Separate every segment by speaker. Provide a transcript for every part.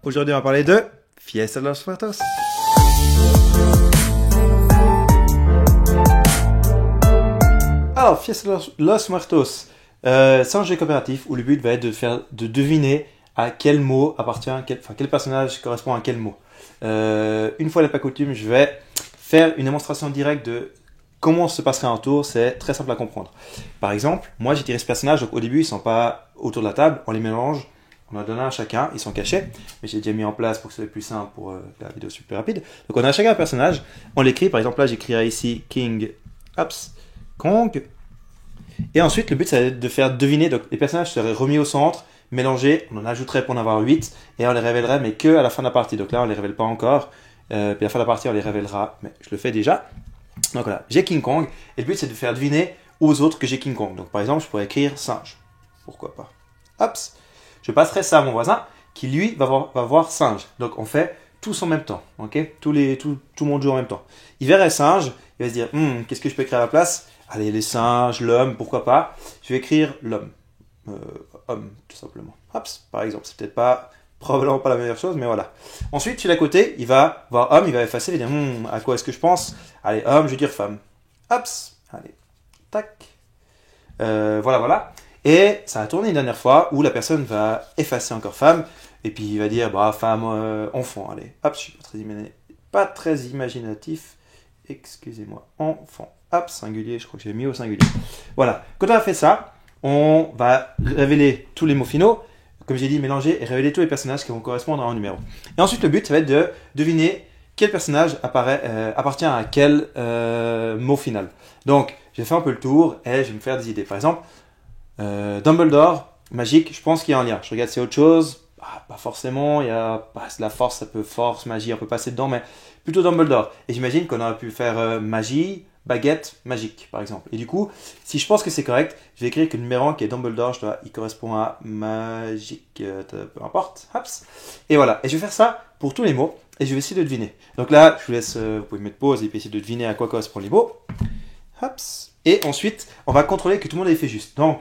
Speaker 1: Aujourd'hui, on va parler de Fiesta de los Muertos. Alors, Fiesta de los Muertos, c'est un jeu coopératif où le but va être de deviner à quel mot appartient, quel personnage correspond à quel mot. Une fois n'est pas coutume, je vais faire une démonstration directe de comment se passerait un tour. C'est très simple à comprendre. Par exemple, moi j'ai tiré ce personnage, donc au début ils sont pas autour de la table, on les mélange, on en donne un à chacun, ils sont cachés, mais j'ai déjà mis en place pour que ce soit plus simple pour que la vidéo soit plus rapide. Donc on a chacun un personnage, on l'écrit, par exemple là j'écrirai ici King, Kong, et ensuite le but c'est de faire deviner, donc les personnages seraient remis au centre, mélangés, on en ajouterait pour en avoir 8, et on les révélerait mais que à la fin de la partie, donc là on les révèle pas encore, puis à la fin de la partie on les révélera, mais je le fais déjà. Donc voilà, j'ai King Kong, et le but c'est de faire deviner aux autres que j'ai King Kong. Donc par exemple, je pourrais écrire singe. Pourquoi pas. Je passerai ça à mon voisin, qui lui va voir singe. Donc on fait tous en même temps, ok, tout le monde joue en même temps. Il verrait singe, il va se dire, qu'est-ce que je peux écrire à la place? Allez, les singes, l'homme, pourquoi pas. Je vais écrire l'homme. Homme, tout simplement. Par exemple, c'est peut-être pas... probablement pas la meilleure chose, mais voilà. Ensuite, celui d'à côté, il va voir homme, il va effacer, il va dire, à quoi est-ce que je pense? Allez, homme, je vais dire femme. Allez, tac. Voilà. Et ça va tourner une dernière fois où la personne va effacer encore femme, et puis il va dire, femme, enfant, allez. Je suis pas très imaginatif. Excusez-moi, enfant. Singulier, je crois que j'ai mis au singulier. Voilà. Quand on a fait ça, on va révéler tous les mots finaux. Comme j'ai dit, mélanger et révéler tous les personnages qui vont correspondre à un numéro. Et ensuite, le but, ça va être de deviner quel personnage appartient à quel mot final. Donc, je vais faire un peu le tour et je vais me faire des idées. Par exemple, Dumbledore, magique, je pense qu'il y a un lien. Je regarde si c'est autre chose. Pas forcément, il y a la force, ça peut force, magie, on peut passer dedans, mais plutôt Dumbledore. Et j'imagine qu'on aurait pu faire magie, baguette, magique, par exemple. Et du coup, si je pense que c'est correct, je vais écrire que le numéro 1 qui est Dumbledore, il correspond à magique, peu importe. Et voilà. Et je vais faire ça pour tous les mots et je vais essayer de deviner. Donc là, je vous laisse, vous pouvez mettre pause et puis essayer de deviner à quoi correspondent les mots. Et ensuite, on va contrôler que tout le monde ait fait juste. Donc,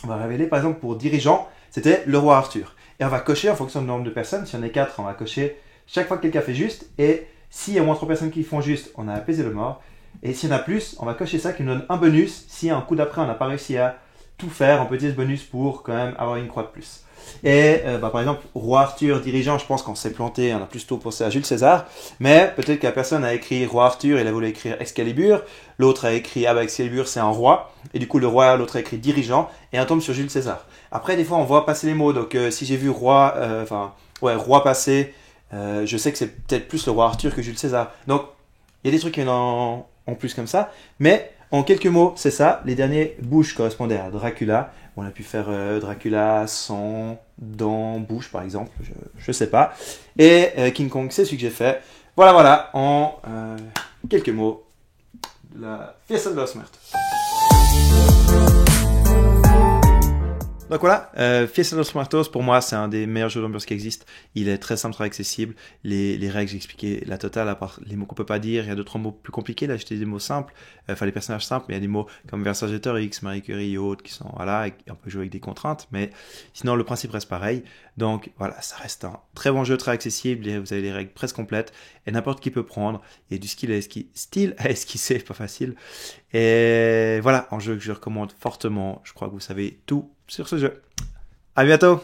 Speaker 1: on va révéler, par exemple, pour dirigeant, c'était le roi Arthur. Et on va cocher en fonction du nombre de personnes. Si on est 4, on va cocher chaque fois que quelqu'un fait juste. Et s'il y a au moins 3 personnes qui font juste, on a apaisé le mort. Et s'il y en a plus, on va cocher ça qui nous donne un bonus. Si un coup d'après, on n'a pas réussi à tout faire, on peut utiliser ce bonus pour quand même avoir une croix de plus. Et par exemple, roi Arthur, dirigeant, je pense qu'on s'est planté, on a plutôt pensé à Jules César. Mais peut-être que la personne a écrit roi Arthur, il a voulu écrire Excalibur. L'autre a écrit, Excalibur, c'est un roi. Et du coup, le roi, l'autre a écrit dirigeant. Et on tombe sur Jules César. Après, des fois, on voit passer les mots. Donc, si j'ai vu roi passer, je sais que c'est peut-être plus le roi Arthur que Jules César. Donc, il y a des trucs en plus comme ça. Mais en quelques mots, c'est ça. Les derniers bouches correspondaient à Dracula. On a pu faire Dracula sans dents, bouche par exemple. Je sais pas. Et King Kong, c'est celui que j'ai fait. Voilà. En quelques mots. La Fiesta de los Muertos. Donc voilà, Fiesta de los Muertos, pour moi, c'est un des meilleurs jeux d'ambiance qui existent. Il est très simple, très accessible. Les règles, j'ai expliqué la totale, à part les mots qu'on peut pas dire. Il y a 2-3 mots plus compliqués. Là, j'ai des mots simples. Les personnages simples, mais il y a des mots comme Vercingétorix, Marie Curie et autres qui sont, voilà, et on peut jouer avec des contraintes. Mais sinon, le principe reste pareil. Donc voilà, ça reste un très bon jeu, très accessible. Vous avez les règles presque complètes. Et n'importe qui peut prendre. Il y a du style à esquisser, pas facile. Et voilà, un jeu que je recommande fortement. Je crois que vous savez tout sur ce jeu. À bientôt!